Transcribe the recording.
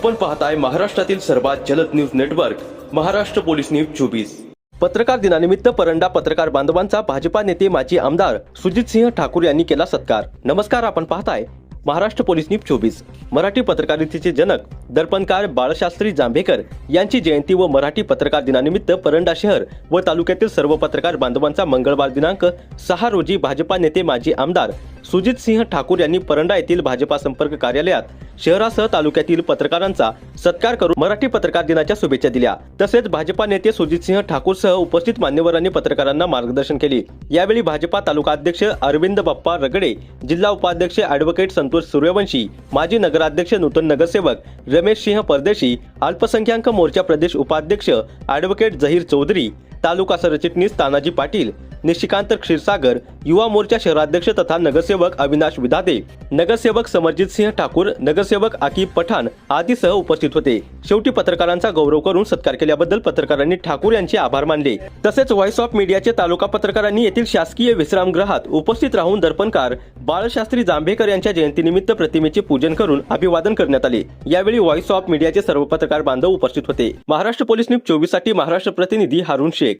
आपण पाहताय महाराष्ट्रातील सर्वात जलद news network Maharashtra police news 24। पत्रकार दिनानिमित्त परंडा पत्रकार बांधवांचा भाजपा नेते माजी आमदार सुजितसिंह ठाकूर यांनी केला सत्कार। नमस्कार, आपण पाहताय महाराष्ट्र पोलीस न्यूज 24। मराठी पत्रकारितेचे जनक दर्पणकार बाळशास्त्री जांभेकर यांची जयंती व मराठी पत्रकार दिनानिमित्त परंडा शहर व तालुक्यातील सर्व पत्रकार बांधवांचा मंगळवार दिनांक 6 रोजी भाजपा नेते माजी आमदार सुजितसिंह ठाकूर यांनी परंडा येथील भाजपा संपर्क कार्यालयात शहरासह तालुक्यातील पत्रकारांचा सत्कार करून मराठी पत्रकार दिनाच्या शुभेच्छा दिल्या। तसेच भाजपा नेते सुजितसिंह ठाकूर सह उपस्थित मान्यवरांनी पत्रकारांना मार्गदर्शन केले। यावेळी भाजपा तालुका अध्यक्ष अरविंद बाप्पा रगडे, जिल्हा उपाध्यक्ष ॲडव्होकेट संतोष सूर्यवंशी, माजी नगराध्यक्ष नूतन नगरसेवक रमेश सिंह परदेशी, अल्पसंख्याक मोर्चा प्रदेश उपाध्यक्ष ॲडव्होकेट जहीर चौधरी, तालुका सरचिटणीस तानाजी पाटील, निशिकांत क्षीरसागर, युवा मोर्चा शहराध्यक्ष तथा नगरसेवक अविनाश विधाते, नगरसेवक समरजित सिंह ठाकूर, नगरसेवक आकिब पठाण आदी सह उपस्थित होते। शेवटी पत्रकारांचा गौरव करून सत्कार केल्याबद्दल पत्रकारांनी ठाकूर यांचे आभार मानले। तसेच व्हॉइस ऑफ मीडियाचे तालुका पत्रकारांनी येथील शासकीय विश्रामगृहात उपस्थित राहून दर्पणकार बाळशास्त्री जांभेकर यांच्या जयंतीनिमित्त प्रतिमेचे पूजन करून अभिवादन करण्यात आले। यावेळी व्हॉइस ऑफ मीडियाचे सर्व पत्रकार बांधव उपस्थित होते। महाराष्ट्र पोलीस न्यूज 24 साठी महाराष्ट्र प्रतिनिधी हारून शेख।